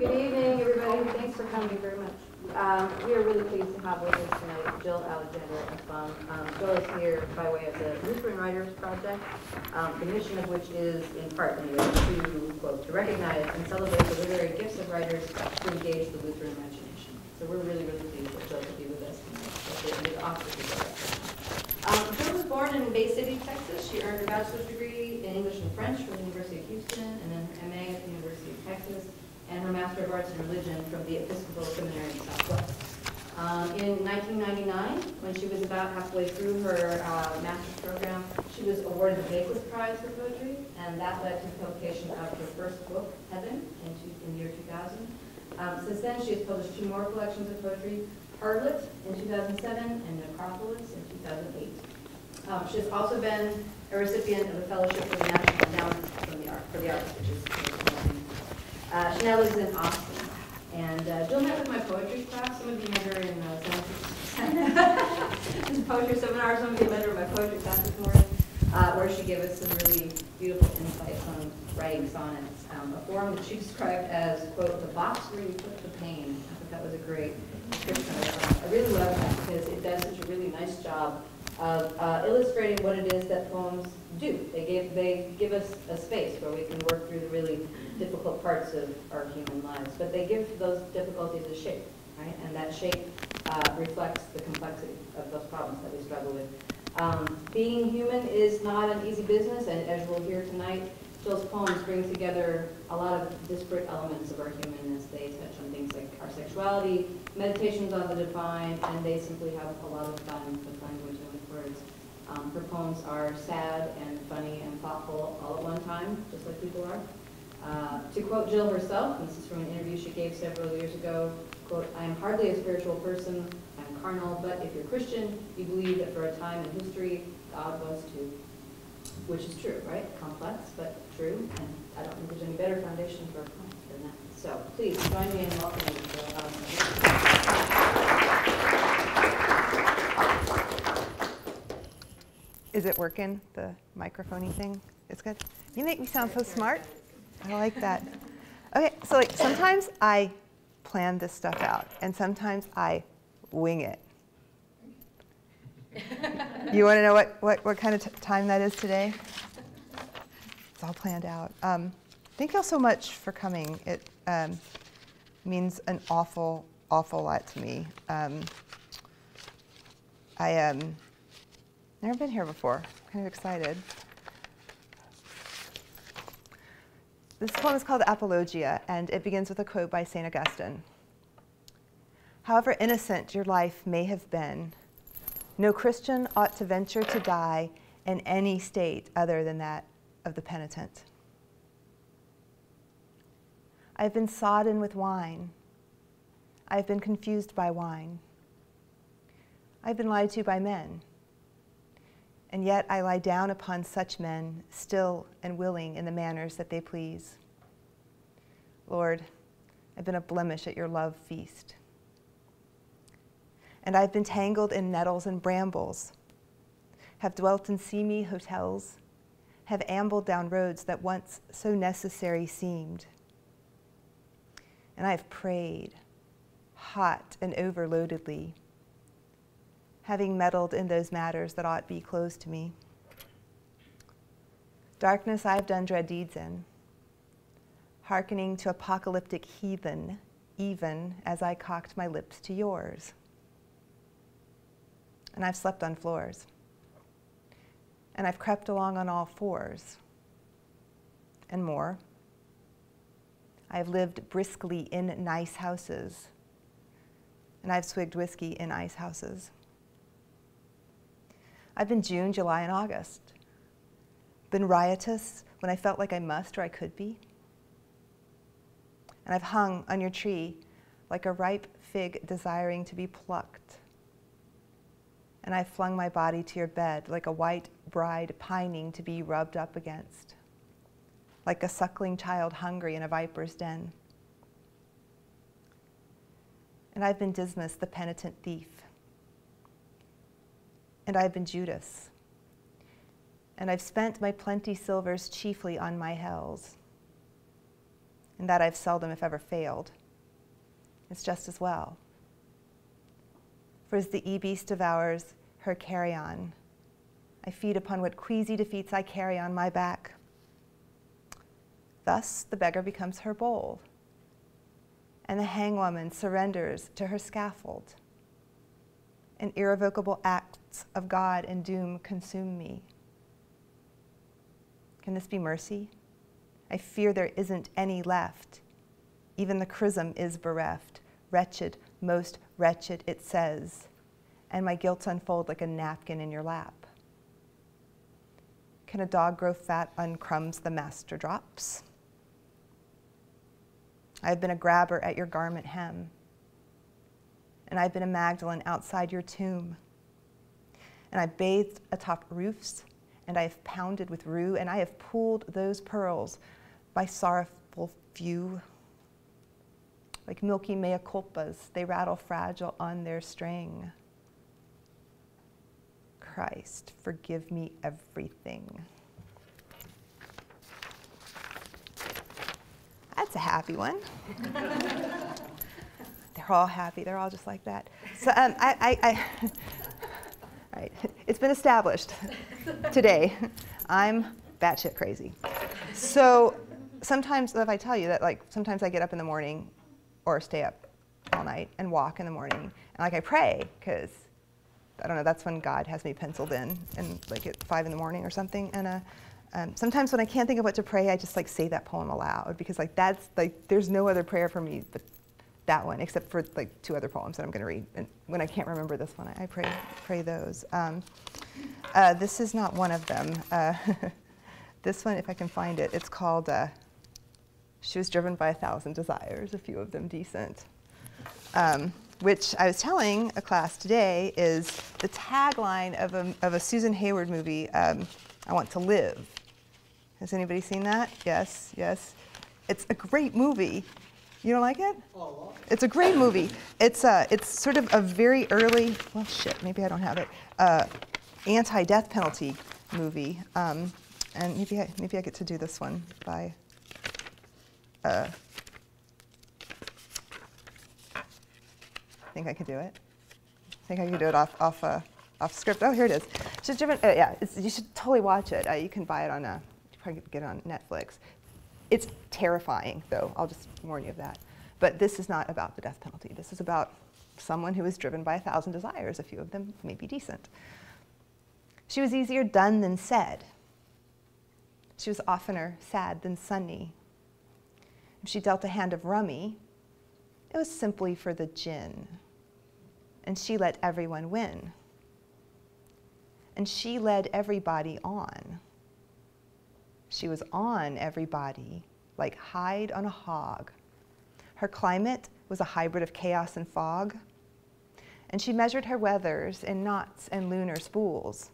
Good evening, everybody. Thanks for coming very much. We are really pleased to have with us tonight Jill Alexander Essbaum. Jill is here by way of the Lutheran Writers Project, the mission of which is, in part, anyway, to, quote, to recognize and celebrate the literary gifts of writers to engage the Lutheran imagination. So we're really, really pleased that Jill could be with us tonight. It's awesome. Jill was born in Bay City, Texas. She earned her bachelor's degree in English and French from the University of Houston, and then her MA at the University of Texas, and her Master of Arts in Religion from the Episcopal Seminary in Southwest. In 1999, when she was about halfway through her master's program, she was awarded the Bakeless Prize for Poetry, and that led to the publication of her first book, Heaven, in the year 2000. Since then, she has published 2 more collections of poetry, Harlot in 2007 and Necropolis in 2008. She has also been a recipient of a fellowship for the National Endowment for the Arts, which is amazing. She now lives in Austin. And Jill met with my poetry class. Some of you met her in poetry seminar. Some of you met her in my poetry class this morning, where she gave us some really beautiful insights on writing sonnets, a form that she described as, quote, the box where you put the pain. I thought that was a great description of it. I really love that because it does such a really nice job of illustrating what it is that poems do. They give us a space where we can work through the really difficult parts of our human lives, but they give those difficulties a shape, right? And that shape reflects the complexity of those problems that we struggle with. Being human is not an easy business, and as we'll hear tonight, Jill's poems bring together a lot of disparate elements of our humanness. They touch on things like our sexuality, meditations on the divine, and they simply have a lot of fun with language and with words. Her poems are sad and funny and thoughtful all at one time, just like people are. To quote Jill herself, and this is from an interview she gave several years ago, quote, I am hardly a spiritual person, I'm carnal, but if you're Christian, you believe that for a time in history, God was too. Which is true, right? Complex, but true, and I don't think there's any better foundation for a poem than that. So please join me in welcoming Jill. Is it working, the microphone-y thing? It's good? You make me sound so smart. I like that. Okay, so like sometimes I plan this stuff out, and sometimes I wing it. You want to know what kind of time that is today? It's all planned out. Thank you all so much for coming. It means an awful, awful lot to me. I never been here before. I'm kind of excited. This poem is called Apologia, and it begins with a quote by St. Augustine. However innocent your life may have been, no Christian ought to venture to die in any state other than that of the penitent. I have been sodden with wine. I have been confused by wine. I have been lied to by men. And yet I lie down upon such men, still and willing in the manners that they please. Lord, I've been a blemish at your love feast. And I've been tangled in nettles and brambles, have dwelt in seamy hotels, have ambled down roads that once so necessary seemed. And I have prayed, hot and overloadedly, having meddled in those matters that ought be closed to me. Darkness I have done dread deeds in, hearkening to apocalyptic heathen, even as I cocked my lips to yours. And I've slept on floors, and I've crept along on all fours, and more. I've lived briskly in nice houses, and I've swigged whiskey in ice houses. I've been June, July, and August. Been riotous when I felt like I must or I could be. And I've hung on your tree like a ripe fig desiring to be plucked. And I've flung my body to your bed like a white bride pining to be rubbed up against, like a suckling child hungry in a viper's den. And I've been Dismas, the penitent thief. And I've been Judas. And I've spent my plenty silvers chiefly on my hells. and that I've seldom, if ever, failed. It's just as well. For as the e-beast devours her carrion, I feed upon what queasy defeats I carry on my back. Thus the beggar becomes her bowl, and the hangwoman surrenders to her scaffold. And irrevocable acts of God and doom consume me. Can this be mercy? I fear there isn't any left. Even the chrism is bereft. Wretched, most wretched, it says, and my guilts unfold like a napkin in your lap. Can a dog grow fat on crumbs the master drops? I have been a grabber at your garment hem, and I've been a Magdalene outside your tomb. And I bathed atop roofs, and I have pounded with rue, and I have pooled those pearls by sorrowful few. Like milky mea culpas, they rattle fragile on their string. Christ, forgive me everything. That's a happy one. They're all happy. They're all just like that. So all right. It's been established today. I'm batshit crazy. So sometimes, if I tell you that, like, sometimes I get up in the morning or stay up all night and walk in the morning, and like I pray, because I don't know, that's when God has me penciled in, and like at 5 in the morning or something. And sometimes when I can't think of what to pray, I just like say that poem aloud, because like that's like, there's no other prayer for me but that one, except for like 2 other poems that I'm going to read. And when I can't remember this one, I pray those. This is not one of them. This one, if I can find it, it's called She Was Driven by 1,000 Desires, a few of them decent. Which I was telling a class today is the tagline of a Susan Hayward movie, I Want to Live. Has anybody seen that? Yes, yes. It's a great movie. You don't like it? Oh. It's a great movie. It's sort of a very early, well, shit, maybe I don't have it, anti-death penalty movie. And maybe I get to do this one by, I think I could do it. I think I could do it off script. Oh, here it is. She's driven, yeah, you should totally watch it. You can buy it on, you probably get it on Netflix. It's terrifying, though. I'll just warn you of that. But this is not about the death penalty. This is about someone who is driven by 1,000 desires. A few of them may be decent. She was easier done than said. She was oftener sad than sunny. If she dealt a hand of rummy, it was simply for the gin. And she let everyone win. And she led everybody on. She was on everybody like hide on a hog. Her climate was a hybrid of chaos and fog. And she measured her weathers in knots and lunar spools.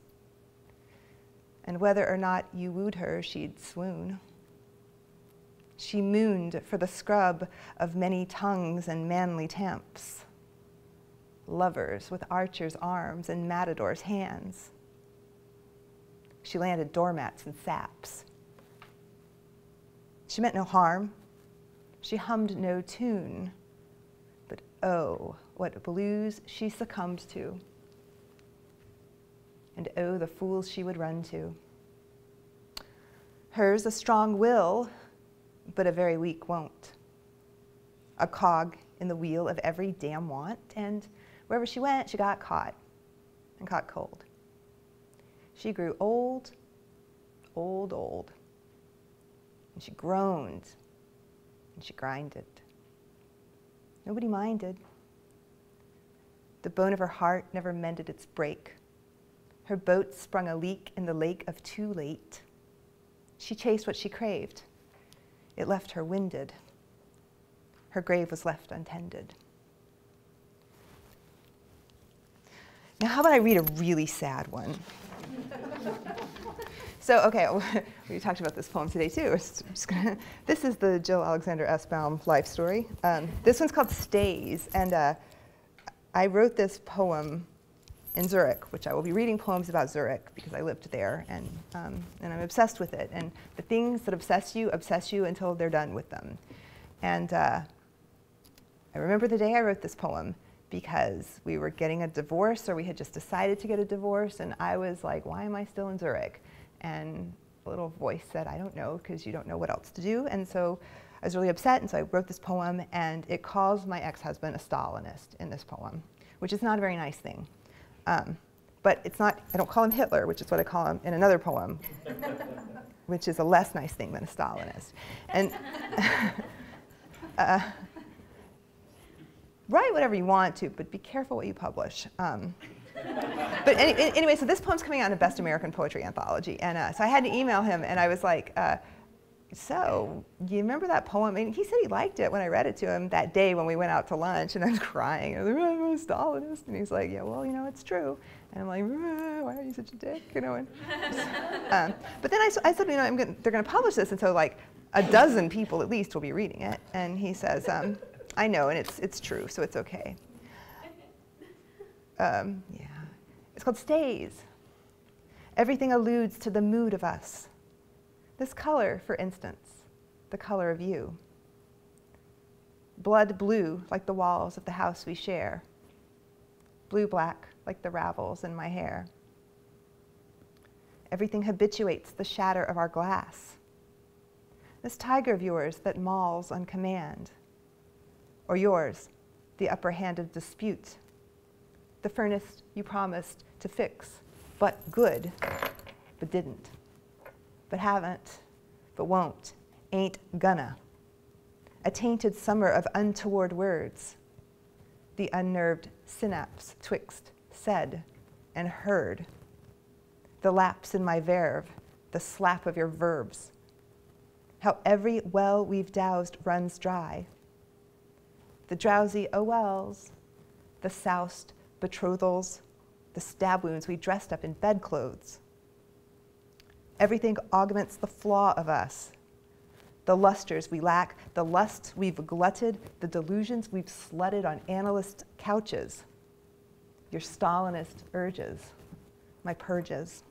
And whether or not you wooed her, she'd swoon. She mooned for the scrub of many tongues and manly tamps. Lovers with archers' arms and matadors' hands. She landed doormats and saps. She meant no harm. She hummed no tune. But oh, what blues she succumbed to. And oh, the fools she would run to. Hers a strong will, but a very weak won't. A cog in the wheel of every damn want, and wherever she went, she got caught, and caught cold. She grew old, old, old. And she groaned, and she grinded. Nobody minded. The bone of her heart never mended its break. Her boat sprung a leak in the lake of too late. She chased what she craved. It left her winded. Her grave was left untended. Now, how about I read a really sad one? So, okay, we talked about this poem today, too. This is the Jill Alexander Essbaum life story. This one's called Stays, and I wrote this poem in Zurich, which I will be reading poems about Zurich because I lived there, and I'm obsessed with it. And the things that obsess you until they're done with them. And I remember the day I wrote this poem because we were getting a divorce, or we had just decided to get a divorce, and I was like, why am I still in Zurich? And a little voice said, I don't know, because you don't know what else to do. And so I was really upset, and so I wrote this poem, and it calls my ex-husband a Stalinist in this poem, which is not a very nice thing. But it's not, I don't call him Hitler, which is what I call him in another poem, which is a less nice thing than a Stalinist. And write whatever you want to, but be careful what you publish. But anyway, so this poem's coming out in a Best American Poetry Anthology. And so I had to email him, and I was like, so you remember that poem? And he said he liked it when I read it to him that day when we went out to lunch, and I was crying. I was like, I'm a Stalinist. And he's like, yeah, well, you know, it's true. And I'm like, why are you such a dick? You know, but then I said, you know, they're going to publish this, and so like a dozen people at least will be reading it. And he says, I know, and it's true, so it's okay. Yeah. It's called Stays. Everything alludes to the mood of us. This color, for instance, the color of you. Blood blue, like the walls of the house we share. Blue-black, like the ravels in my hair. Everything habituates the shatter of our glass. This tiger of yours that mauls on command. Or yours, the upper hand of dispute. The furnace you promised to fix, but good, but didn't. But haven't, but won't, ain't gonna. A tainted summer of untoward words. The unnerved synapse twixt said and heard. The lapse in my verve, the slap of your verbs. How every well we've doused runs dry. The drowsy oh wells, the soused betrothals, the stab wounds we dressed up in bedclothes. Everything augments the flaw of us, the lusters we lack, the lusts we've glutted, the delusions we've slutted on analyst couches. Your Stalinist urges, my purges.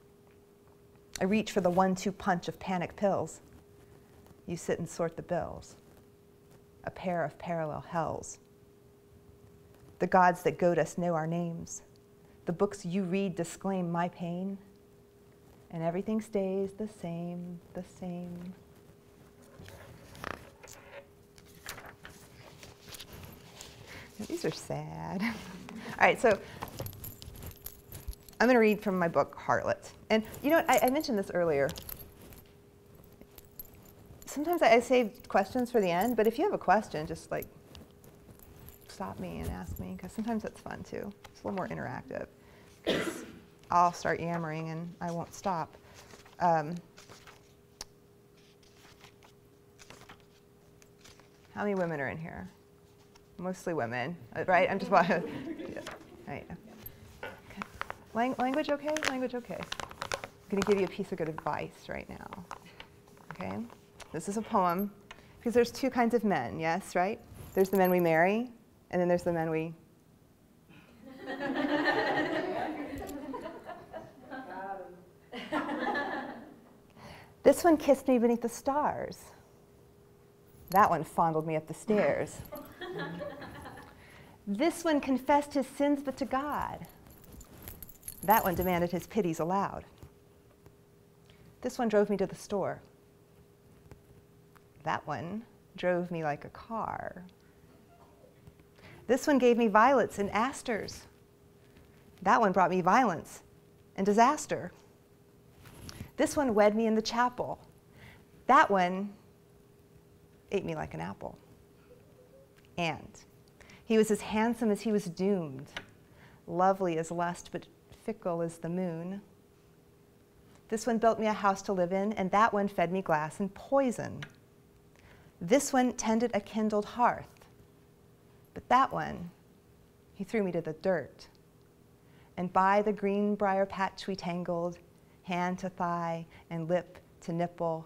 I reach for the 1-2 punch of panic pills. You sit and sort the bills. A pair of parallel hells. The gods that goad us know our names. The books you read disclaim my pain. And everything stays the same, the same. These are sad. All right, so I'm going to read from my book, Harlot. And you know what, I mentioned this earlier. Sometimes I save questions for the end, but if you have a question, just like stop me and ask me, because sometimes that's fun too. It's a little more interactive. I'll start yammering and I won't stop. How many women are in here? Mostly women, right? I'm just yeah. Right. Okay. Language okay? Language okay. I'm going to give you a piece of good advice right now. Okay? This is a poem because there's two kinds of men, yes, right? There's the men we marry, and then there's the men we This one kissed me beneath the stars. That one fondled me up the stairs. This one confessed his sins but to God. That one demanded his pities aloud. This one drove me to the store. That one drove me like a car. This one gave me violets and asters. That one brought me violence and disaster. This one wed me in the chapel. That one ate me like an apple. And he was as handsome as he was doomed, lovely as lust, but fickle as the moon. This one built me a house to live in, and that one fed me glass and poison. This one tended a kindled hearth, but that one, he threw me to the dirt. And by the green briar patch we tangled, hand to thigh and lip to nipple.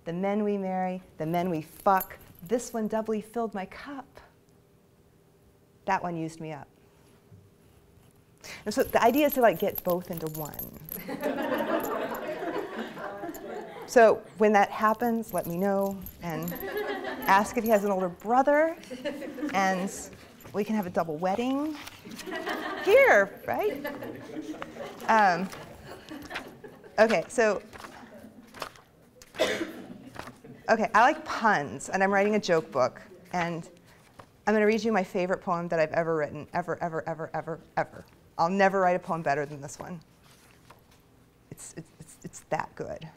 The men we marry, the men we fuck, this one doubly filled my cup. That one used me up. And so the idea is to like get both into one. So when that happens, let me know and ask if he has an older brother, and we can have a double wedding here, right? Okay, so, okay, I like puns, and I'm writing a joke book, and I'm going to read you my favorite poem that I've ever written, ever, ever, ever, ever, ever. I'll never write a poem better than this one. It's that good.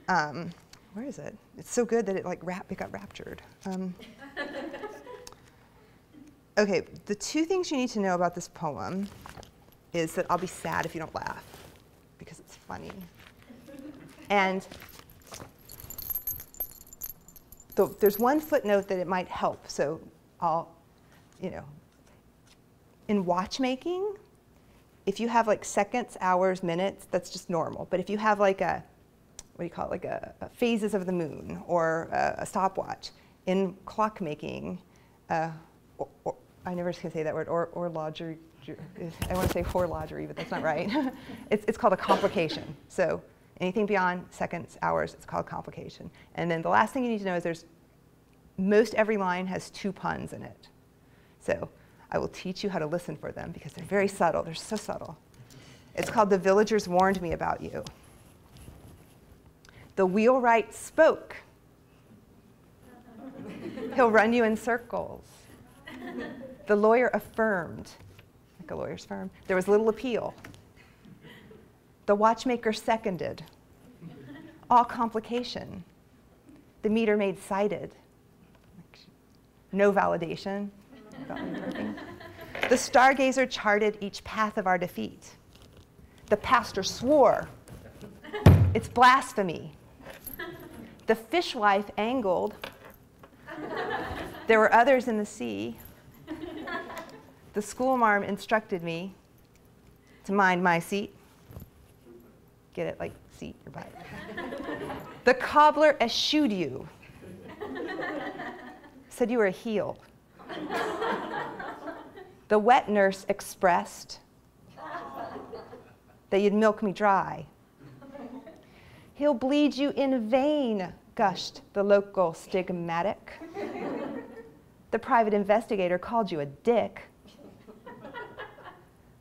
Where is it? It's so good that it got raptured. Okay, the two things you need to know about this poem is that I'll be sad if you don't laugh, because it's funny. And there's one footnote that it might help. So in watchmaking, if you have like seconds, hours, minutes, that's just normal. But if you have like a phases of the moon or a stopwatch, in clockmaking, I never can say that word, horlogery. I want to say horlogery, but that's not right. It's called a complication. So anything beyond seconds, hours, it's called complication. And then the last thing you need to know is most every line has 2 puns in it. So I will teach you how to listen for them because they're very subtle. They're so subtle. It's called The Villagers Warned Me About You. The wheelwright spoke. He'll run you in circles. The lawyer affirmed, like a lawyer's firm. There was little appeal. The watchmaker seconded. All complication. The meter maid cited. No validation. The stargazer charted each path of our defeat. The pastor swore. It's blasphemy. The fishwife angled. There were others in the sea. The schoolmarm instructed me to mind my seat. Get it? Like seat or butt. The cobbler eschewed you. Said you were healed. The wet nurse expressed that you'd milk me dry. He'll bleed you in vain, gushed the local stigmatic. The private investigator called you a dick.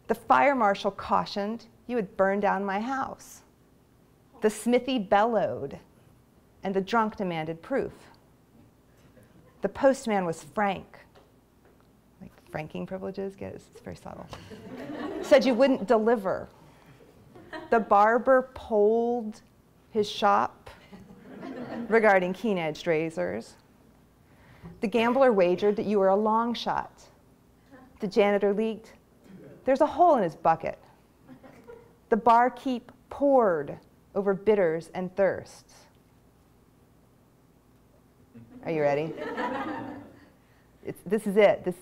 The fire marshal cautioned you would burn down my house. The smithy bellowed, and the drunk demanded proof. The postman was frank. Like franking privileges, get it? It's very subtle. Said you wouldn't deliver. The barber polled his shop regarding keen-edged razors. The gambler wagered that you were a long shot. The janitor leaked. There's a hole in his bucket. The barkeep poured over bitters and thirsts. Are you ready? This is it.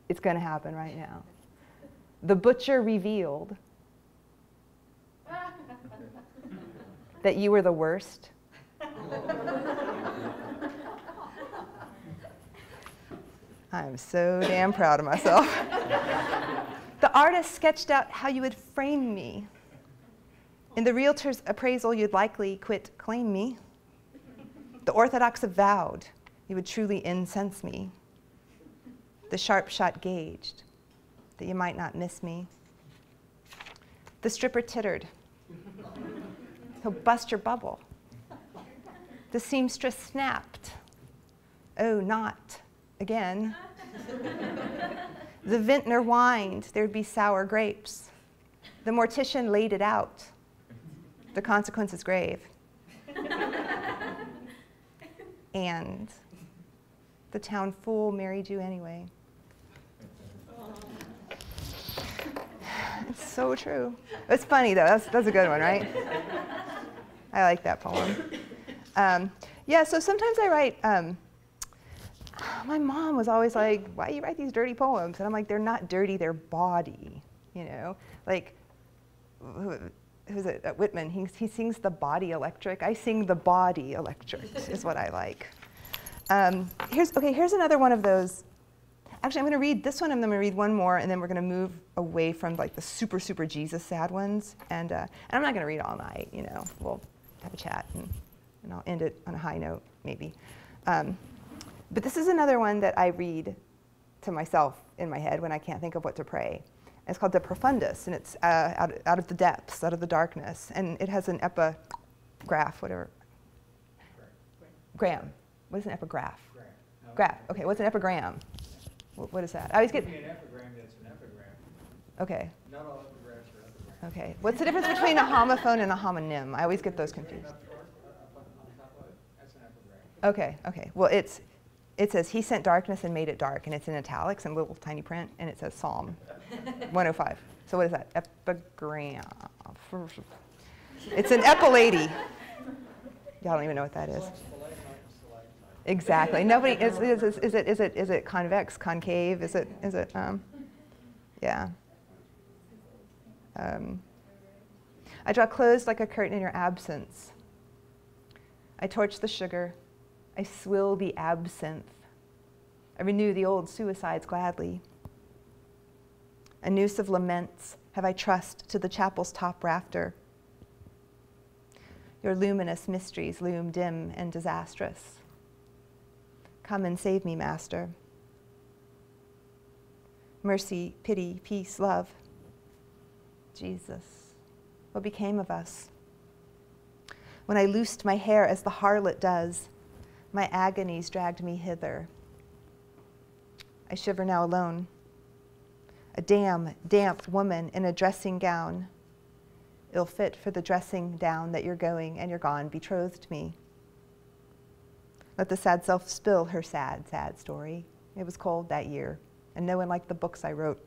It's going to happen right now. The butcher revealed that you were the worst. I'm so damn proud of myself. The artist sketched out how you would frame me. In the realtor's appraisal, you'd likely quit claim me. The Orthodox avowed you would truly incense me. The sharp shot gauged that you might not miss me. The stripper tittered. He'll bust your bubble. The seamstress snapped. Oh, not again. The vintner whined there'd be sour grapes. The mortician laid it out. The consequence is grave. And the town fool married you anyway. It's so true. It's funny, though. That's a good one, right? I like that poem. Yeah, so sometimes I write, my mom was always like, why do you write these dirty poems? And I'm like, they're not dirty, they're bawdy, you know? Like, who's it? Whitman, he sings the body electric. I sing the body electric is what I like. Here's another one of those. Actually, I'm going to read this one, and then I'm going to read one more, and then we're going to move away from like the super, super Jesus sad ones. And I'm not going to read all night, you know. We'll have a chat, and I'll end it on a high note, maybe. But this is another one that I read to myself in my head when I can't think of what to pray. And it's called De Profundis, and it's out of the depths, out of the darkness. And it has an epigraph, whatever. Gram. What is an epigraph? Graph. Okay, what's an epigram? What is that? I always get. An epigram that's an epigram. Okay. Not all epigraphs are epigrams. Okay. What's the difference between a homophone and a homonym? I always get those confused. That's an epigram. Okay. Okay. Well, it says he sent darkness and made it dark, and it's in italics and little tiny print, and it says Psalm 105. So what is that? Epigram. It's an epilady. Y'all don't even know what that is. Exactly. Nobody is it convex, concave? Is it yeah. I draw closed like a curtain in your absence. I torch the sugar. I swill the absinthe. I renew the old suicides gladly. A noose of laments have I trussed to the chapel's top rafter. Your luminous mysteries loom dim and disastrous. Come and save me, Master. Mercy, pity, peace, love. Jesus, what became of us? When I loosed my hair as the harlot does, my agonies dragged me hither. I shiver now alone. A damp woman in a dressing gown, ill fit for the dressing down that you're going and you're gone, betrothed me. Let the sad self spill her sad, sad story. It was cold that year, and no one liked the books I wrote.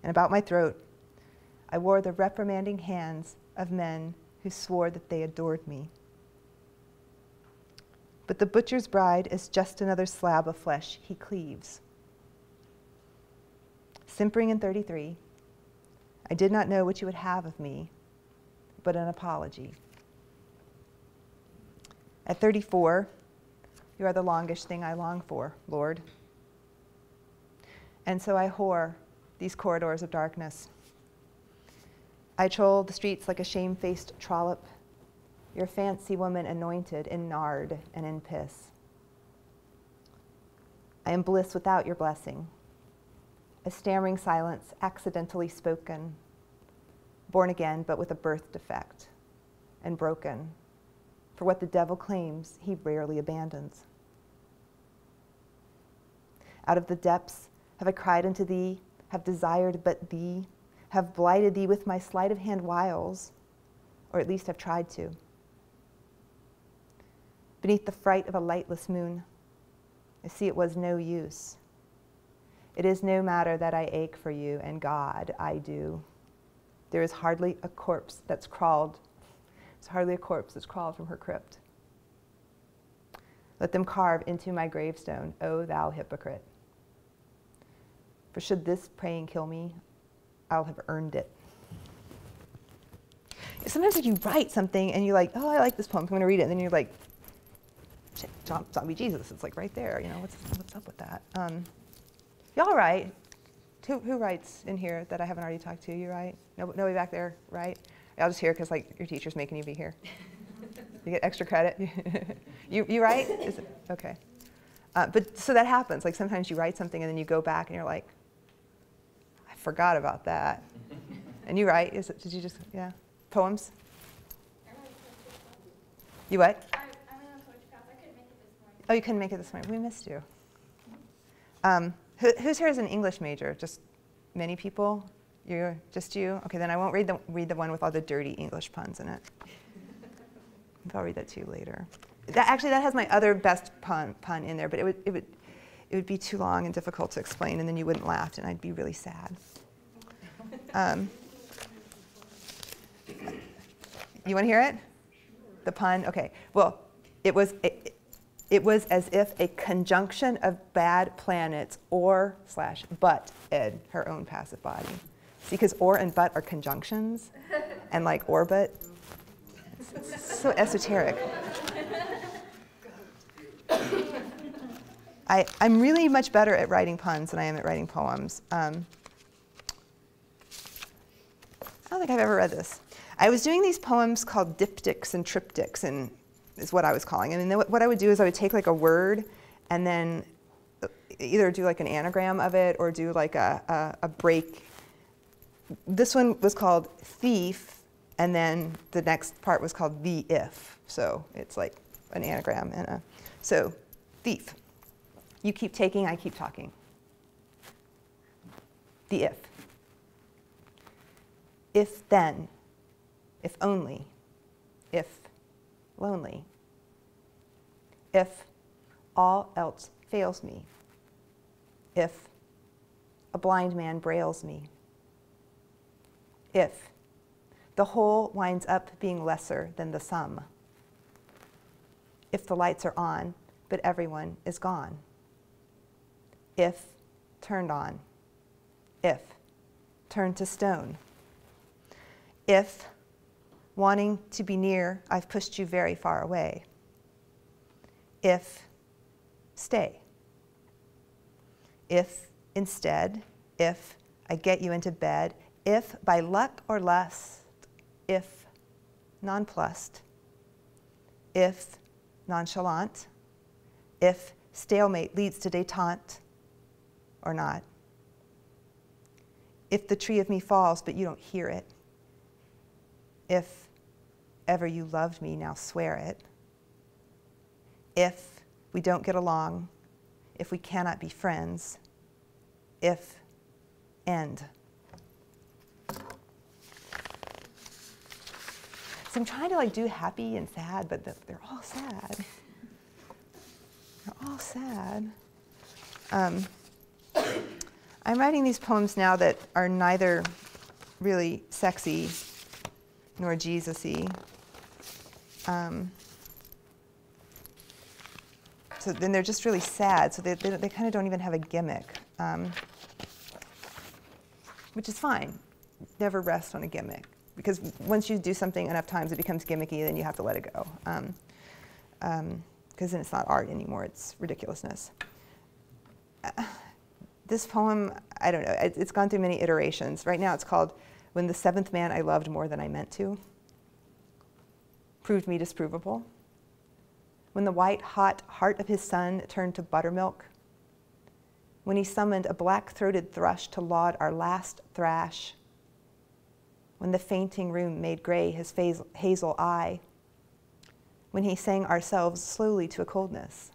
And about my throat, I wore the reprimanding hands of men who swore that they adored me. But the butcher's bride is just another slab of flesh he cleaves. Simpering in 33, I did not know what you would have of me, but an apology. At 34, you are the longish thing I long for, Lord. And so I whore these corridors of darkness. I troll the streets like a shame-faced trollop, your fancy woman anointed in nard and in piss. I am bliss without your blessing, a stammering silence accidentally spoken, born again but with a birth defect, and broken. For what the devil claims, he rarely abandons. Out of the depths have I cried unto thee, have desired but thee, have blighted thee with my sleight of hand wiles, or at least have tried to. Beneath the fright of a lightless moon, I see it was no use. It is no matter that I ache for you, and God, I do. There is hardly a corpse that's crawled. There's hardly a corpse that's crawled from her crypt. Let them carve into my gravestone, O thou hypocrite. For should this praying kill me, I'll have earned it. Sometimes if you write something and you're like, oh, I like this poem, I'm going to read it, and then you're like, shit, zombie Jesus, it's like right there, you know, what's up with that? Y'all write. Who writes in here that I haven't already talked to? You write? Nobody back there, right? I'll just hear because like your teacher's making you be here. You get extra credit. you write? Is it? Okay. But so that happens. Like sometimes you write something and then you go back and you're like, I forgot about that. And you write? Did you just, yeah? Poems? You what? I went on poetry class. I couldn't make it this morning. Oh, you couldn't make it this morning. We missed you. Who's here is an English major? Just many people? You're just you? Okay, then I won't read the one with all the dirty English puns in it. I'll read that to you later. That has my other best pun in there, but it would be too long and difficult to explain, and then you wouldn't laugh, and I'd be really sad. You want to hear it? The pun? Okay. Well, it was as if a conjunction of bad planets or/but ed her own passive body. See, because or and but are conjunctions, and like orbit. It's so esoteric. I'm really much better at writing puns than I am at writing poems. I don't think I've ever read this. I was doing these poems called diptychs and triptychs, and is what I was calling them. And then what I would do is I would take like a word and then either do like an anagram of it or do like a break. This one was called thief, and then the next part was called the if. So it's like an anagram and a, so thief. You keep taking, I keep talking. The if. If then, if only, if lonely, if all else fails me, if a blind man brails me, if the whole winds up being lesser than the sum, if the lights are on, but everyone is gone, if turned on, if turned to stone, if wanting to be near, I've pushed you very far away, if stay, if instead, if I get you into bed, if by luck or lust, if nonplussed, if nonchalant, if stalemate leads to détente or not, if the tree of me falls but you don't hear it, if ever you loved me, now swear it, if we don't get along, if we cannot be friends, if end. So I'm trying to like do happy and sad, but they're all sad. They're all sad. I'm writing these poems now that are neither really sexy nor Jesus-y. So then they're just really sad, so they kind of don't even have a gimmick, which is fine. Never rest on a gimmick, because once you do something enough times it becomes gimmicky, then you have to let it go, because then it's not art anymore, it's ridiculousness. This poem, I don't know, it's gone through many iterations. Right now it's called When the Seventh Man I Loved More Than I Meant to Proved Me Disprovable. When the white, hot heart of his son turned to buttermilk. When he summoned a black-throated thrush to laud our last thrash. When the fainting room made gray his hazel eye. When he sang ourselves slowly to a coldness.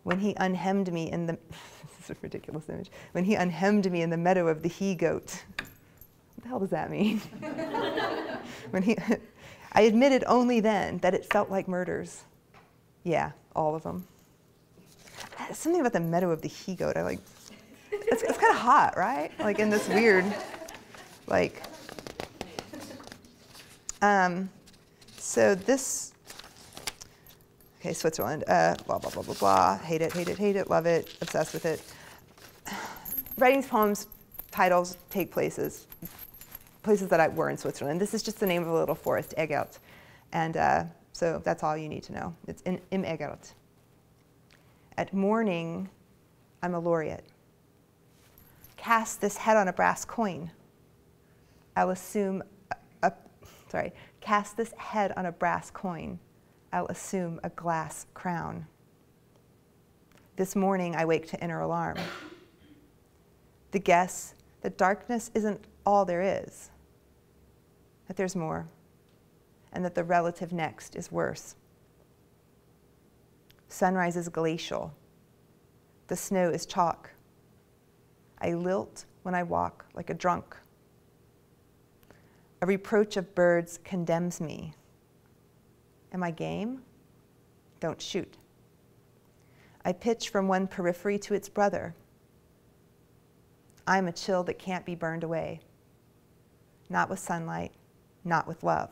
When he unhemmed me in the, this is a ridiculous image. When he unhemmed me in the meadow of the he-goat. What the hell does that mean? When he, I admitted only then that it felt like murders. Yeah, all of them. Something about the meadow of the he-goat, I like, it's kind of hot, right? Like in this weird, like, so this, okay, Switzerland, blah, blah, blah, blah, blah, hate it, hate it, hate it, love it, obsessed with it. Writing these poems, titles take places that were in Switzerland. This is just the name of a little forest, Egert. And so that's all you need to know. It's im Egert. At morning, I'm a laureate. Cast this head on a brass coin. I'll assume, cast this head on a brass coin. I'll assume a glass crown. This morning, I wake to inner alarm. The guess that darkness isn't all there is, that there's more, and that the relative next is worse. Sunrise is glacial. The snow is chalk. I lilt when I walk like a drunk. A reproach of birds condemns me. Am I game? Don't shoot. I pitch from one periphery to its brother. I'm a chill that can't be burned away. Not with sunlight, not with love.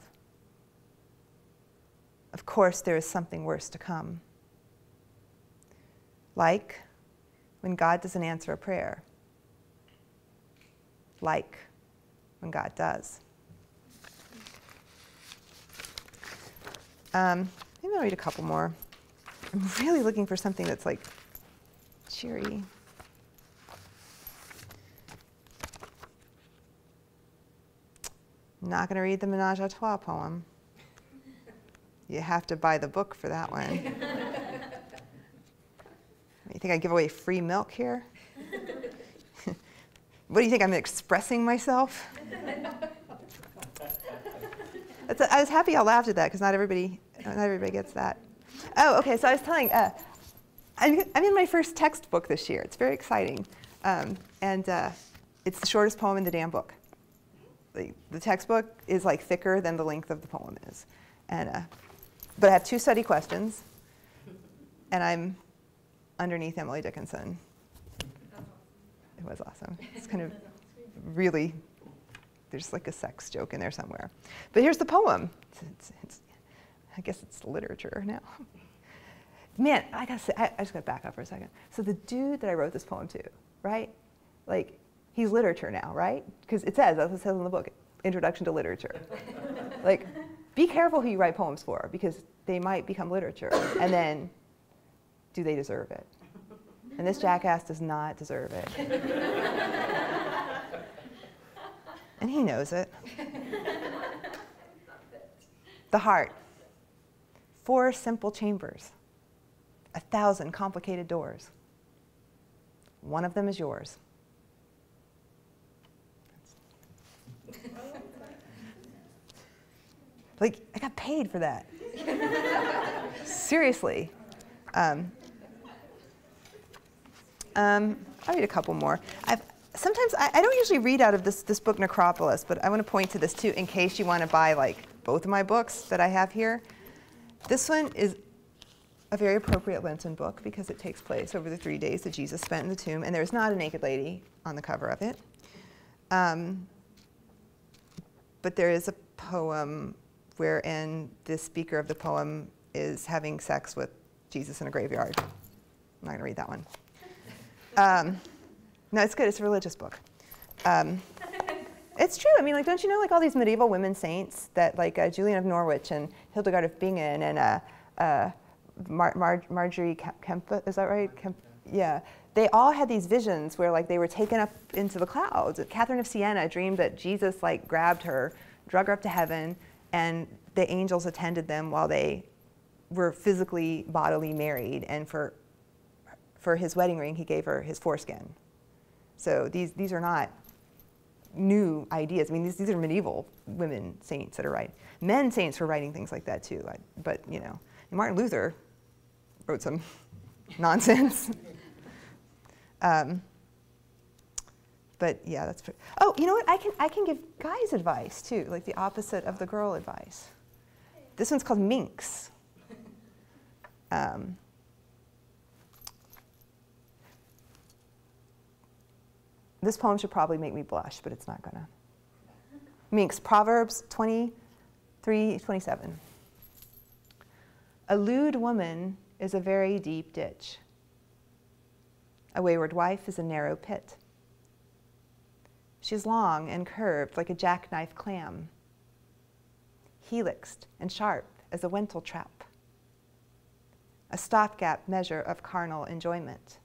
Of course, there is something worse to come. Like when God doesn't answer a prayer. Like when God does. Maybe I'll read a couple more. I'm really looking for something that's like cheery. I'm not going to read the Menage a Trois poem. You have to buy the book for that one. You think I give away free milk here? What do you think, I'm expressing myself? I was happy I laughed at that, because not everybody gets that. Oh, okay, so I was telling, I'm in my first textbook this year. It's very exciting. It's the shortest poem in the damn book. The textbook is like thicker than the length of the poem is. But I have 2 study questions, and I'm underneath Emily Dickinson. It was awesome. It's kind of really, there's like a sex joke in there somewhere. But here's the poem. I guess it's literature now. Man, I gotta say, I just gotta back up for a second. So the dude that I wrote this poem to, right? Like, he's literature now, right? Because it says, that's what it says in the book, Introduction to Literature. Like, be careful who you write poems for, because they might become literature. And then, do they deserve it? And this jackass does not deserve it. And he knows it. The heart. 4 simple chambers. 1,000 complicated doors. One of them is yours. Like, I got paid for that. Seriously. I'll read a couple more. Sometimes I don't usually read out of this book, Necropolis, but I want to point to this too in case you want to buy like both of my books that I have here. This one is a very appropriate Lenten book because it takes place over the 3 days that Jesus spent in the tomb, and there's not a naked lady on the cover of it. But there is a poem wherein the speaker of the poem is having sex with Jesus in a graveyard. I'm not going to read that one. No, it's good. It's a religious book. It's true. I mean, like, don't you know, like, all these medieval women saints that, like, Julian of Norwich and Hildegard of Bingen and Marjorie Kempe, is that right? Yeah. They all had these visions where, like, they were taken up into the clouds. Catherine of Siena dreamed that Jesus, like, grabbed her, drug her up to heaven, and the angels attended them while they were physically, bodily married. And for his wedding ring, he gave her his foreskin. So these are not new ideas. I mean, these are medieval women saints that are writing. Men saints were writing things like that too. But, you know, Martin Luther wrote some nonsense. But yeah, that's pretty. Oh, you know what? I can give guys advice too, like the opposite of the girl advice. This one's called Minx. This poem should probably make me blush, but it's not gonna. Minx, Proverbs 23:27. A lewd woman is a very deep ditch. A wayward wife is a narrow pit. She is long and curved like a jackknife clam, helixed and sharp as a wental trap, a stopgap measure of carnal enjoyment.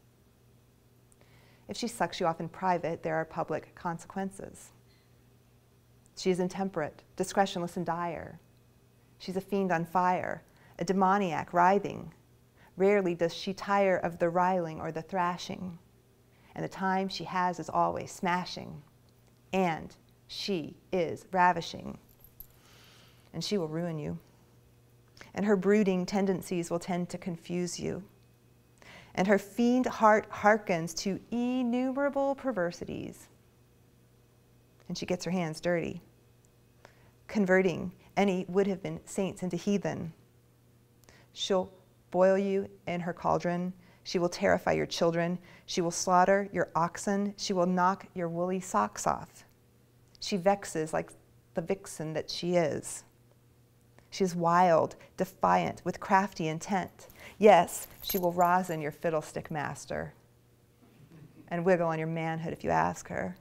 If she sucks you off in private, there are public consequences. She is intemperate, discretionless and dire. She's a fiend on fire, a demoniac writhing. Rarely does she tire of the riling or the thrashing, and the time she has is always smashing. And she is ravishing. And she will ruin you. And her brooding tendencies will tend to confuse you. And her fiend heart hearkens to innumerable perversities. And she gets her hands dirty, converting any would-have-been saints into heathen. She'll boil you in her cauldron. She will terrify your children. She will slaughter your oxen. She will knock your woolly socks off. She vexes like the vixen that she is. She is wild, defiant, with crafty intent. Yes, she will rosin your fiddlestick master and wiggle on your manhood if you ask her.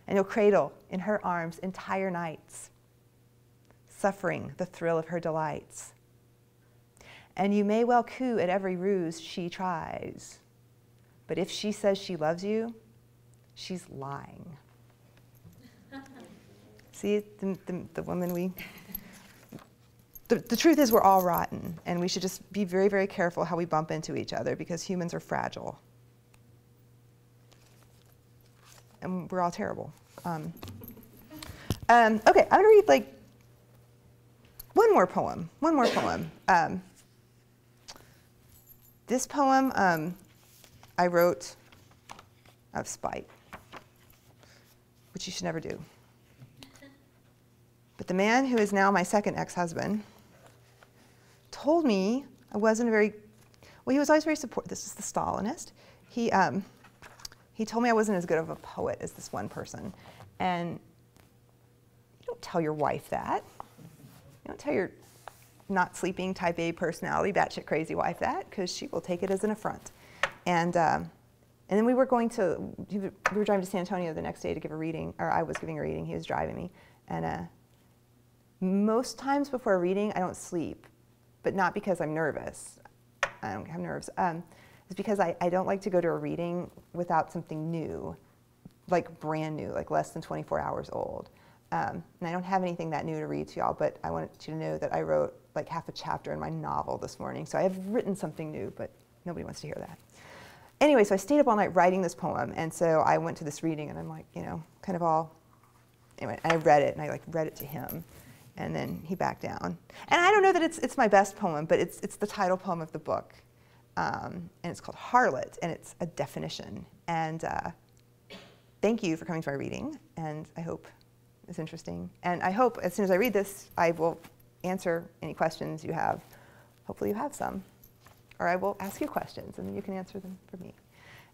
And you'll cradle in her arms entire nights, suffering the thrill of her delights. And you may well coo at every ruse she tries, but if she says she loves you, she's lying. See, the woman we... The truth is we're all rotten, and we should just be very, very careful how we bump into each other because humans are fragile. And we're all terrible. Okay, I'm going to read like one more poem. This poem I wrote out of spite, which you should never do. But the man who is now my second ex-husband told me I wasn't a very, well, he was always very supportive. This is the Stalinist. He told me I wasn't as good of a poet as this one person. And you don't tell your wife that. You don't tell your not sleeping type A personality, batshit crazy wife that, because she will take it as an affront. And then we were driving to San Antonio the next day to give a reading, or I was giving a reading, he was driving me. And most times before a reading, I don't sleep, but not because I'm nervous. I don't have nerves. It's because I don't like to go to a reading without something new, like brand new, like less than 24 hours old. And I don't have anything that new to read to y'all, but I wanted you to know that I wrote like half a chapter in my novel this morning. So I have written something new, but nobody wants to hear that. Anyway, so I stayed up all night writing this poem, and so I went to this reading, and I'm like, you know, kind of all, anyway, I read it, and I like read it to him, and then he backed down. And I don't know that it's my best poem, but it's the title poem of the book, and it's called Harlot, and it's a definition. And thank you for coming to my reading, and I hope it's interesting. And I hope as soon as I read this, I will answer any questions you have. Hopefully you have some. Or I will ask you questions, and then you can answer them for me.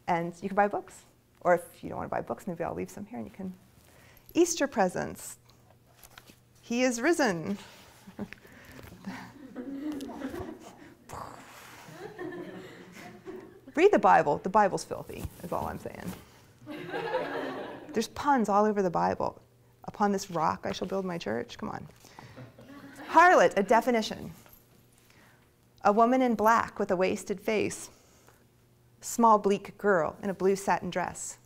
And you can buy books. Or if you don't want to buy books, maybe I'll leave some here, and you can. Easter presents. He is risen. Read the Bible. The Bible's filthy, is all I'm saying. There's puns all over the Bible. Upon this rock I shall build my church. Come on. Harlot, a definition. A woman in black with a wasted face. Small bleak girl in a blue satin dress.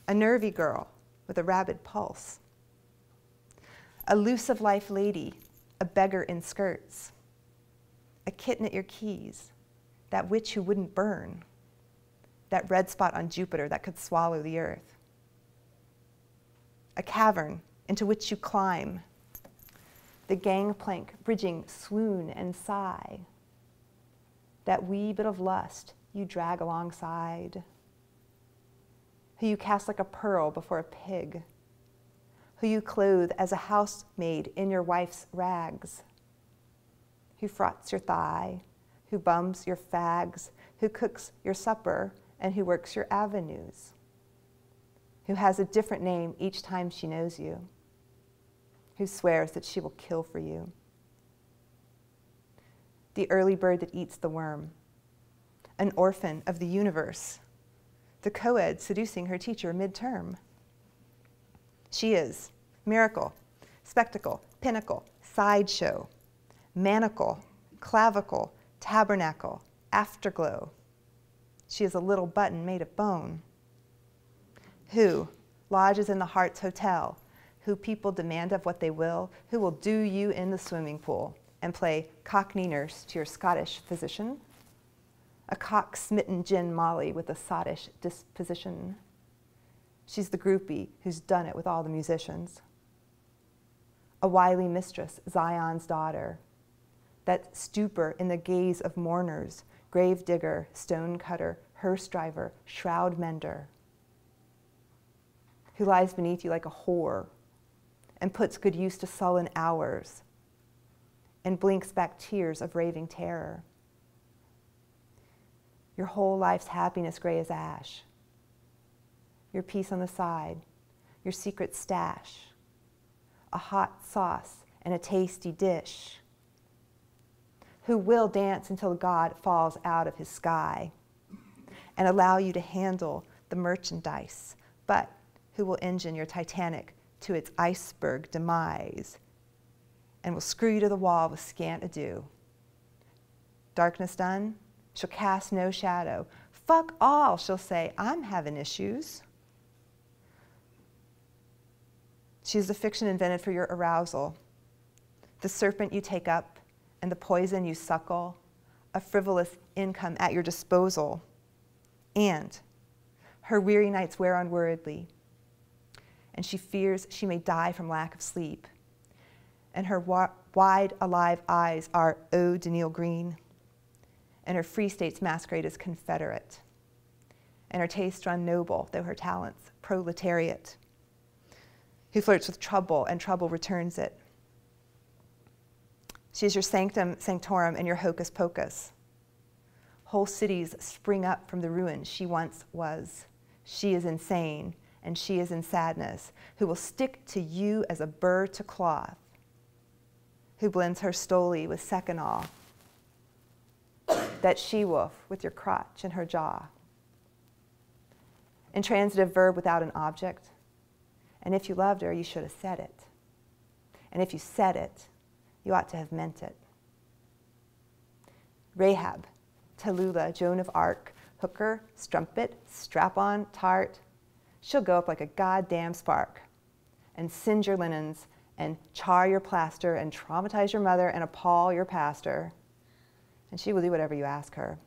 A nervy girl with a rabid pulse. A loose of life lady, a beggar in skirts. A kitten at your keys, that witch who wouldn't burn. That red spot on Jupiter that could swallow the earth. A cavern into which you climb. The gangplank bridging swoon and sigh. That wee bit of lust you drag alongside. Who you cast like a pearl before a pig. Who you clothe as a housemaid in your wife's rags. Who frots your thigh, who bums your fags, who cooks your supper, and who works your avenues. Who has a different name each time she knows you. Who swears that she will kill for you. The early bird that eats the worm, an orphan of the universe, the co-ed seducing her teacher midterm. She is miracle, spectacle, pinnacle, sideshow, manacle, clavicle, tabernacle, afterglow. She is a little button made of bone. Who lodges in the heart's hotel, who people demand of what they will, who will do you in the swimming pool and play cockney nurse to your Scottish physician, a cock-smitten gin molly with a sottish disposition. She's the groupie who's done it with all the musicians. A wily mistress, Zion's daughter, that stupor in the gaze of mourners, grave digger, stone cutter, hearse driver, shroud mender, who lies beneath you like a whore and puts good use to sullen hours and blinks back tears of raving terror. Your whole life's happiness gray as ash. Your peace on the side, your secret stash, a hot sauce and a tasty dish. Who will dance until God falls out of his sky and allow you to handle the merchandise, but who will engine your Titanic to its iceberg demise and will screw you to the wall with scant ado. Darkness done, she'll cast no shadow. Fuck all, she'll say, I'm having issues. She is the fiction invented for your arousal, the serpent you take up and the poison you suckle, a frivolous income at your disposal. And her weary nights wear unworriedly, and she fears she may die from lack of sleep. And her wide, alive eyes are eau de Nil green, and her free states masquerade as Confederate, and her tastes run noble, though her talents proletariat, who flirts with trouble, and trouble returns it. She is your sanctum sanctorum and your hocus pocus. Whole cities spring up from the ruins she once was. She is insane, and she is in sadness, who will stick to you as a burr to cloth, who blends her stoli with seconal, that she-wolf with your crotch and her jaw. Intransitive verb without an object, and if you loved her, you should have said it. And if you said it, you ought to have meant it. Rahab, Tallulah, Joan of Arc, hooker, strumpet, strap-on, tart, she'll go up like a goddamn spark and singe your linens and char your plaster and traumatize your mother and appall your pastor. And she will do whatever you ask her.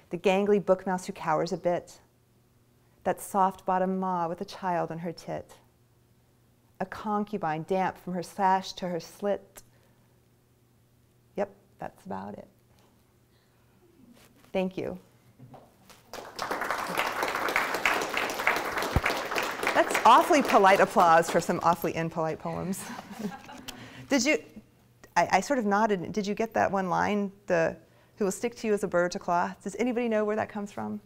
The gangly book mouse who cowers a bit, that soft-bottomed ma with a child on her tit, a concubine damp from her sash to her slit. Yep, that's about it. Thank you. That's awfully polite applause for some awfully impolite poems. Did you, I sort of nodded, did you get that one line, the who will stick to you as a burr to cloth? Does anybody know where that comes from?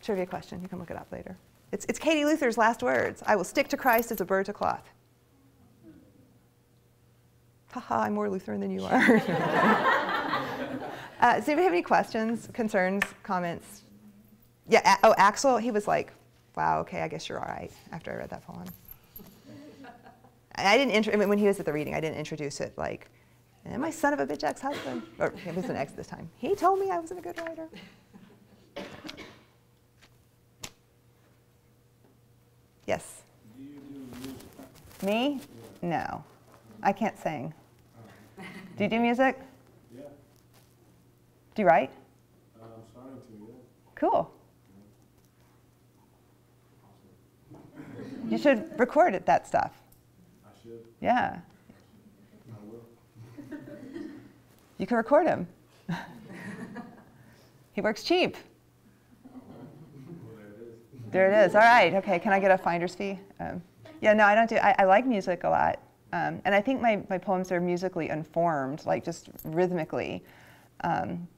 Trivia question, you can look it up later. It's Katie Luther's last words. I will stick to Christ as a burr to cloth. Haha, I'm more Lutheran than you are. Does anybody have any questions, concerns, comments? Yeah, oh, Axel, he was like, wow, okay, I guess you're all right, after I read that poem. I didn't, when he was at the reading, I didn't introduce it like, and my son of a bitch ex-husband, or it was an ex this time. He told me I wasn't a good writer. Yes? Do you do music? Me? No. I can't sing. Do you do music? Yeah. Do you write? I'm starting to, yeah. Cool. You should record it, that stuff. I should. Yeah. I will. You can record him. He works cheap. Well, there it is. There it is. All right. Okay. Can I get a finder's fee? Yeah, no, I don't do, I like music a lot. And I think my poems are musically informed, like just rhythmically.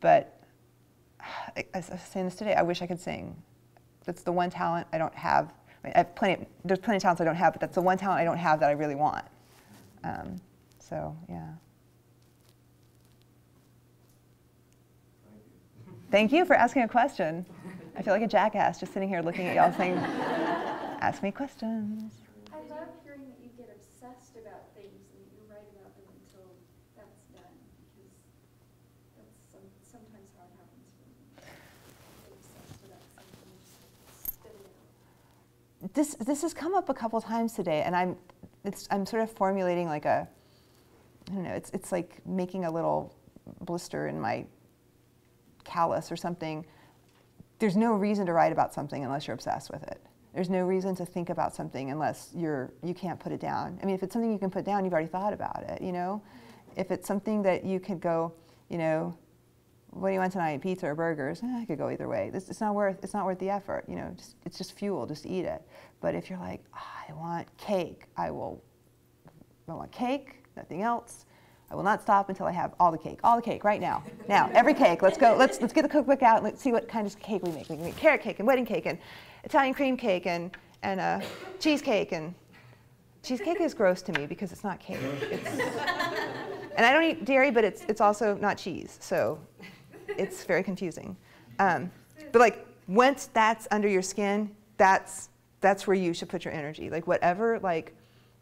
But as I was saying this today, I wish I could sing. That's the one talent I don't have. I mean, there's plenty of talents I don't have, but that's the one talent I don't have that I really want. So, yeah. Thank you for asking a question. I feel like a jackass just sitting here looking at y'all saying, ask me questions. I love hearing that you get obsessed about things and that you write about them until that's done, because that's sometimes how it happens for me. Get obsessed about something and just spit it out. This has come up a couple times today, and I'm sort of formulating like a, I don't know, it's like making a little blister in my callus or something. There's no reason to write about something unless you're obsessed with it. There's no reason to think about something unless you can't put it down. I mean, if it's something you can put down, you've already thought about it, you know? If it's something that you could go, you know, what do you want tonight, pizza or burgers? I could go either way. It's not worth the effort, you know, it's just fuel, just eat it. But if you're like, I want cake, I want cake, nothing else. I will not stop until I have all the cake right now. Now, every cake, let's go, let's get the cookbook out and let's see what kind of cake we make. We can make carrot cake and wedding cake and Italian cream cake and cheesecake. And cheesecake is gross to me because it's not cake. And I don't eat dairy, but it's also not cheese, so it's very confusing. But like, once that's under your skin, that's where you should put your energy. Like whatever like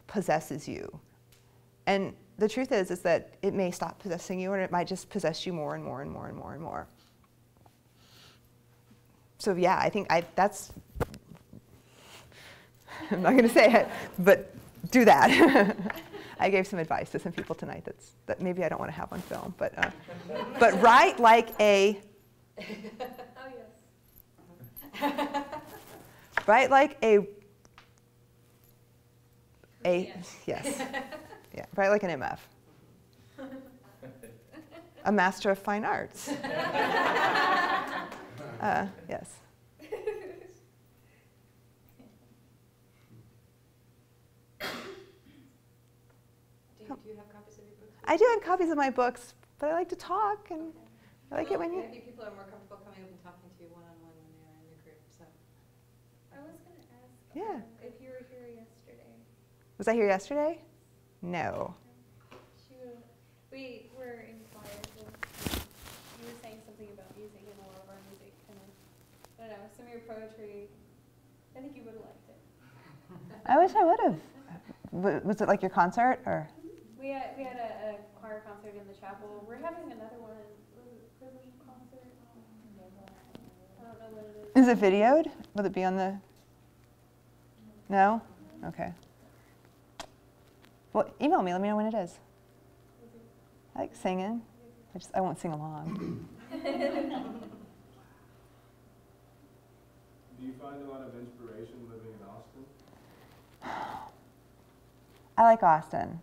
possesses you. And the truth is that it may stop possessing you, or it might just possess you more and more and more and more and more. so yeah, I think that's, I'm not going to say it, but do that. I gave some advice to some people tonight that maybe I don't want to have on film, but write like a, Oh, yes. write like a, Yes. yes, yeah, write like an MF. A Master of Fine Arts. Yes. Do you have copies of your books? I do have copies of my books, but I like to talk, and I like it when you. Maybe people are more comfortable coming up and talking to you one-on-one when they're in your group, so. I was going to ask Yeah. if you were here yesterday. Was I here yesterday? No. We were inspired. You were saying something about music, and a lot of our music kind of, I don't know, some of your poetry, I think you would have liked it. I wish I would have. Was it like your concert, or? We had a choir concert in the chapel. We're having another one. Was it Prism concert? I don't know what it is. Is it videoed? Will it be on the? No? Okay. Well, email me. Let me know when it is. I like singing. I won't sing along. Do you find a lot of inspiration living in Austin? I like Austin.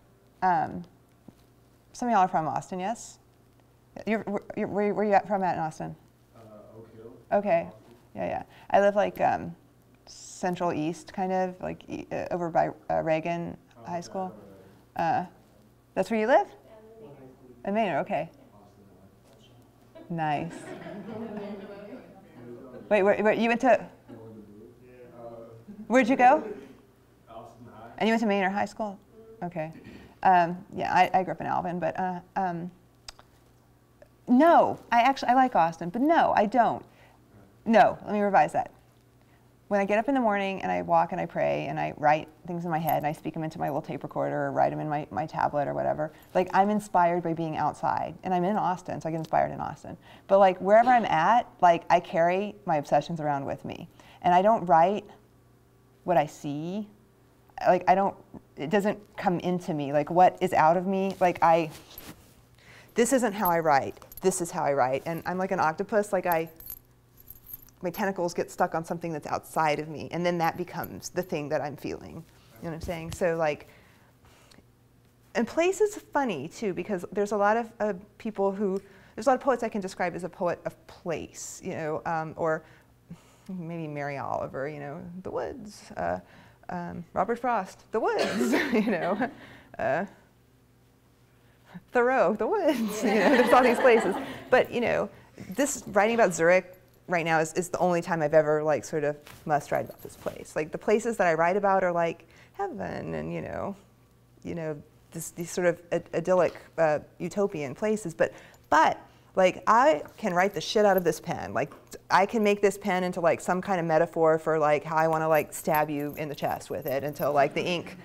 Some of y'all are from Austin, yes? Where are you from at in Austin? Oak Hill. Okay. Yeah. I live like central east, kind of, like over by Reagan High School. That's where you live? In Maynard, okay. Nice. Wait, where you went to? Where'd you go? Austin High. And you went to Maynard High School? Okay. Yeah, I grew up in Alvin, but no, I like Austin, but no, I don't. No, let me revise that. When I get up in the morning and I walk and I pray and I write things in my head and I speak them into my little tape recorder or write them in my tablet or whatever, like I'm inspired by being outside. And I'm in Austin, so I get inspired in Austin. But like wherever I'm at, like I carry my obsessions around with me. And I don't write what I see. Like it doesn't come into me. Like what is out of me, like this isn't how I write. This is how I write. And I'm like an octopus, like my tentacles get stuck on something that's outside of me, and then that becomes the thing that I'm feeling. You know what I'm saying? So like, and place is funny too, because there's a lot of there's a lot of poets I can describe as a poet of place, you know, or maybe Mary Oliver, you know, the woods, Robert Frost, the woods, you know, Thoreau, the woods, you know, there's all these places. But, you know, this writing about Zurich right now is the only time I've ever like sort of must write about this place. Like the places that I write about are like heaven and, you know, these sort of idyllic utopian places. But like I can write the shit out of this pen. Like I can make this pen into like some kind of metaphor for like how I want to like stab you in the chest with it until like the ink,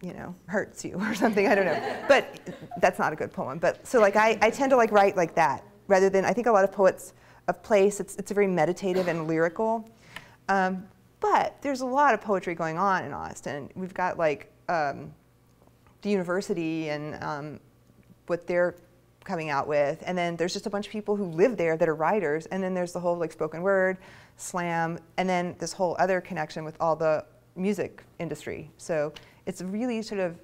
you know, hurts you or something. I don't know. But that's not a good poem. But so like I tend to like write like that. Rather than, I think a lot of poets of place, it's very meditative and lyrical. But there's a lot of poetry going on in Austin. We've got like the university and what they're coming out with. And then there's just a bunch of people who live there that are writers. And then there's the whole like spoken word, slam, and then this whole other connection with all the music industry. So it's really sort of,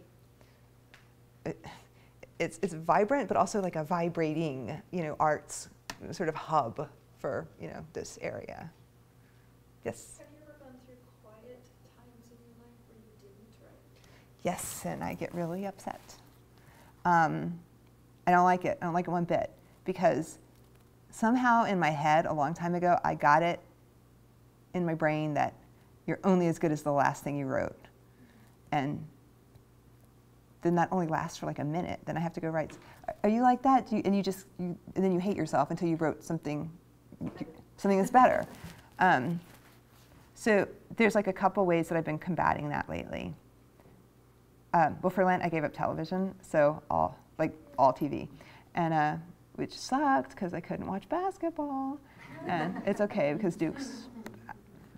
it's vibrant, but also like a vibrating, you know, arts sort of hub for, you know, this area. Yes? Have you ever gone through quiet times in your life where you didn't write? Yes, and I get really upset. I don't like it. I don't like it one bit, because somehow in my head a long time ago, I got it in my brain that you're only as good as the last thing you wrote. And then that only lasts for like a minute. Then I have to go write. Are you like that? And then you hate yourself until you wrote something that's better. So there's like a couple ways that I've been combating that lately. Well, for Lent I gave up television, so all TV, and which sucked because I couldn't watch basketball. And it's okay because Dukes,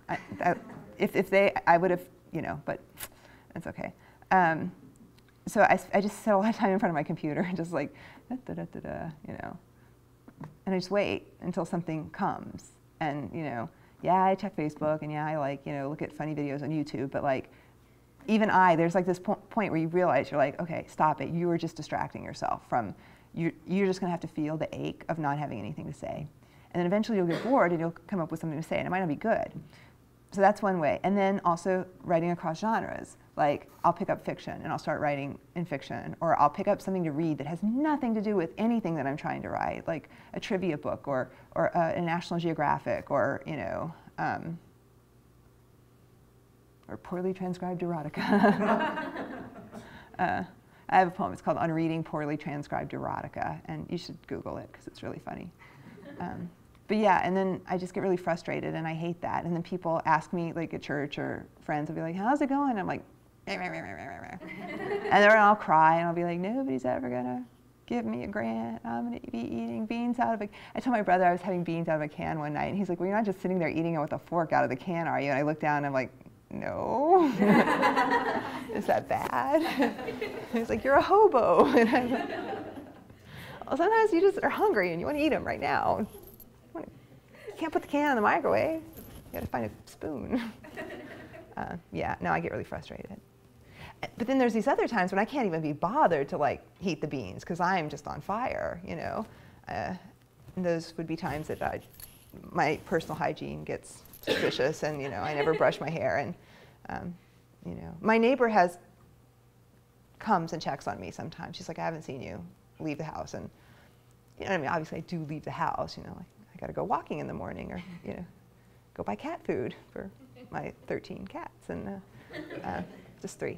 I would have, you know, but it's okay. So I just spent a lot of time in front of my computer and just like, you know, and I just wait until something comes. And, you know, yeah, I check Facebook, and yeah, I like, you know, look at funny videos on YouTube, but like, even there's like this point where you realize you're like, okay, stop it. You are just distracting yourself from, you're just gonna have to feel the ache of not having anything to say. And then eventually you'll get bored and you'll come up with something to say, and it might not be good. So that's one way. And then also writing across genres. Like, I'll pick up fiction and I'll start writing in fiction, or I'll pick up something to read that has nothing to do with anything that I'm trying to write, like a trivia book or a National Geographic, or, you know, or poorly transcribed erotica. I have a poem, it's called On Reading Poorly Transcribed Erotica, and you should Google it because it's really funny. But yeah, and then I just get really frustrated, and I hate that. And then people ask me, like at church or friends, will be like, how's it going? I'm like, and then I'll cry, and I'll be like, nobody's ever gonna give me a grant. I'm gonna be eating beans out of a, I told my brother I was having beans out of a can one night, and he's like, well, you're not just sitting there eating it with a fork out of the can, are you? And I look down, and I'm like, no. Is that bad? He's like, you're a hobo. And I'm like, well, sometimes you just are hungry and you want to eat them right now. You can't put the can in the microwave. You got to find a spoon. Yeah, no, I get really frustrated. But then there's these other times when I can't even be bothered to like heat the beans because I'm just on fire, you know. And those would be times that my personal hygiene gets suspicious, and, you know, I never brush my hair, and you know, my neighbor comes and checks on me sometimes. She's like, I haven't seen you leave the house, and, you know, I mean, obviously I do leave the house, you know, like I got to go walking in the morning, or, you know, go buy cat food for my 13 cats, and just 3.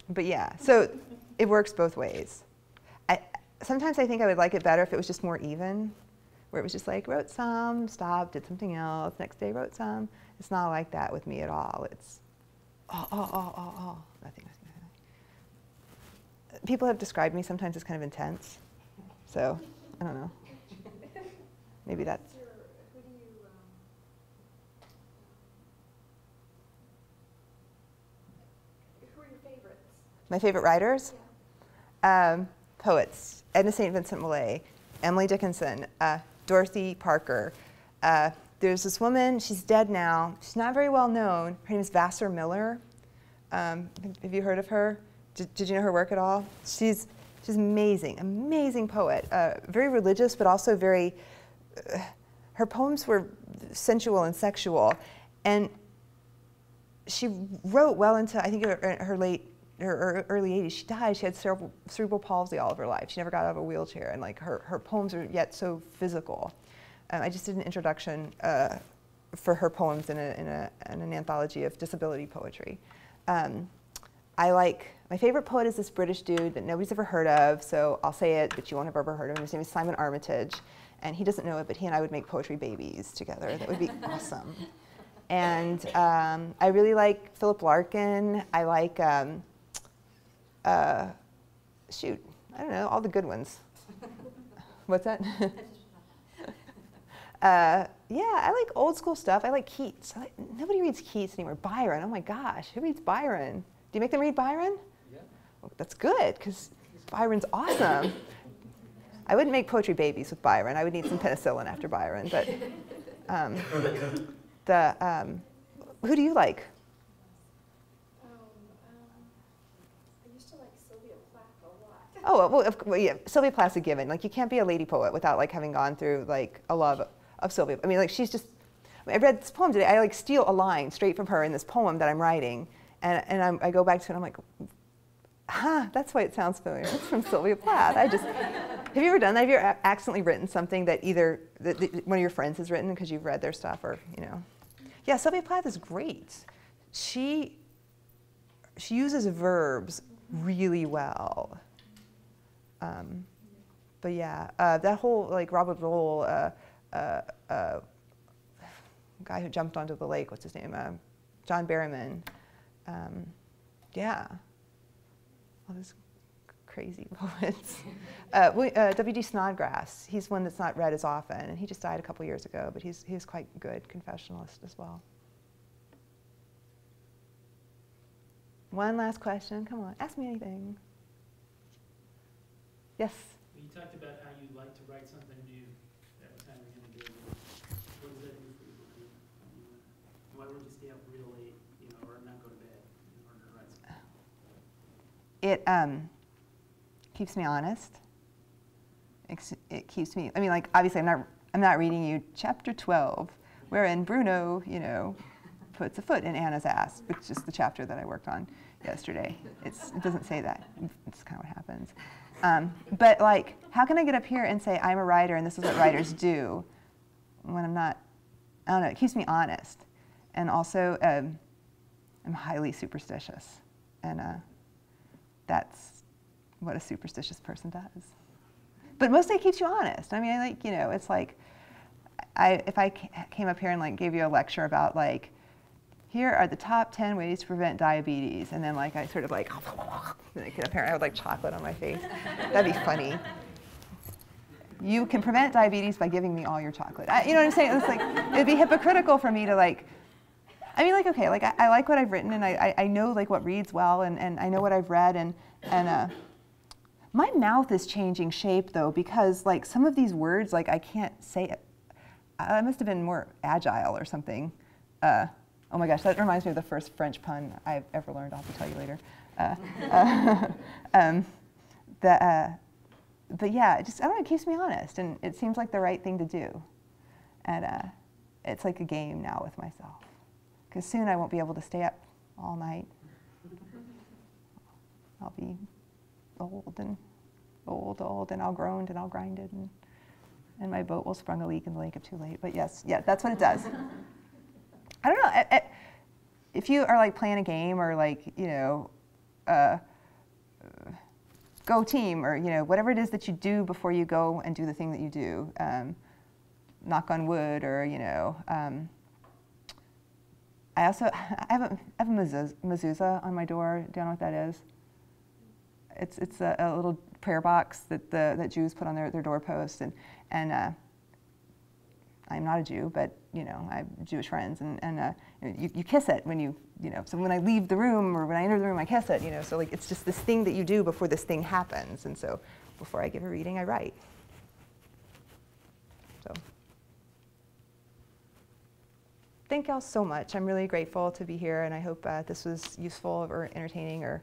But yeah, so it works both ways. Sometimes I think I would like it better if it was just more even, where it was just like, wrote some, stopped, did something else, next day wrote some. It's not like that with me at all. It's nothing. People have described me sometimes as kind of intense, so I don't know. Maybe that's. Who are your favorites? My favorite writers? Yeah. Poets. Edna St. Vincent Millay, Emily Dickinson, Dorothy Parker. There's this woman, she's dead now. She's not very well known. Her name is Vassar Miller. Have you heard of her? Did you know her work at all? She's amazing, amazing poet. Very religious, but also very, her poems were sensual and sexual. And she wrote well into, I think, her early 80s. She died. She had cerebral palsy all of her life. She never got out of a wheelchair, and like her poems are yet so physical. I just did an introduction for her poems in an anthology of disability poetry. My favorite poet is this British dude that nobody's ever heard of, so I'll say it, but you won't have ever heard of him. His name is Simon Armitage, and he doesn't know it, but he and I would make poetry babies together. That would be awesome. And I really like Philip Larkin. I like, shoot, I don't know, all the good ones. What's that? Yeah, I like old school stuff. I like Keats. Nobody reads Keats anymore. Byron, oh my gosh, who reads Byron? Do you make them read Byron? Yeah. Well, that's good, because Byron's awesome. I wouldn't make poetry babies with Byron. I would need some penicillin after Byron, but who do you like? I used to like Sylvia Plath a lot. Oh, well, yeah, Sylvia Plath's a given. Like, you can't be a lady poet without like having gone through like a love of Sylvia. I mean, like, she's just, I read this poem today. I like steal a line straight from her in this poem that I'm writing, and I go back to it and I'm like, that's why it sounds familiar. It's from Sylvia Plath. Have you ever done that? Have you ever accidentally written something that either one of your friends has written because you've read their stuff, or, you know? Yeah, Sylvia Plath is great. She uses verbs really well. But yeah, that whole like Robert Lowell guy who jumped onto the lake, what's his name? John Berryman. Yeah. All this crazy poets. W.D. Snodgrass, he's one that's not read as often, and he just died a couple years ago, but he's quite good confessionalist as well. One last question, come on, ask me anything. Yes? You talked about how you like to write something new every time you're going to do it. What does that do for you? Why would you stay up real late, or not go to bed in order to write something? It keeps me honest. It keeps me, I mean, like, obviously I'm not reading you chapter 12, wherein Bruno, puts a foot in Anna's ass, which is the chapter that I worked on yesterday. It doesn't say that. It's kind of what happens. But like, how can I get up here and say I'm a writer and this is what writers do when I'm not? I don't know. It keeps me honest, and also I'm highly superstitious, and that's what a superstitious person does. But mostly it keeps you honest. I mean, it's like, if I came up here and like gave you a lecture about like, here are the top 10 ways to prevent diabetes, and then like I sort of like, and I get up here and I would like chocolate on my face. That'd be funny. You can prevent diabetes by giving me all your chocolate. You know what I'm saying? It's like, it'd be hypocritical for me to like, I mean, like, okay, like I like what I've written, and I know like what reads well, and I know what I've read, and my mouth is changing shape though, because like some of these words, like I can't say it. I must have been more agile or something. Oh my gosh, that reminds me of the first French pun I've ever learned. I'll have to tell you later. But yeah, it just, I don't know, it keeps me honest, and it seems like the right thing to do. And it's like a game now with myself, because soon I won't be able to stay up all night. I'll be old, and I'll groan, and I'll grind it, and my boat will sprung a leak in the lake of too late. But yes, yeah, that's what it does. I don't know, if you are like playing a game, or like, go team, or whatever it is that you do before you go and do the thing that you do, knock on wood, or I have a mezuzah on my door. Do you know what that is? It's a little prayer box that Jews put on their doorpost, and I'm not a Jew, but I have Jewish friends, and you kiss it when so when I leave the room or when I enter the room, I kiss it, so like it's just this thing that you do before this thing happens, and so before I give a reading, I write. So thank y'all so much. I'm really grateful to be here, and I hope this was useful or entertaining or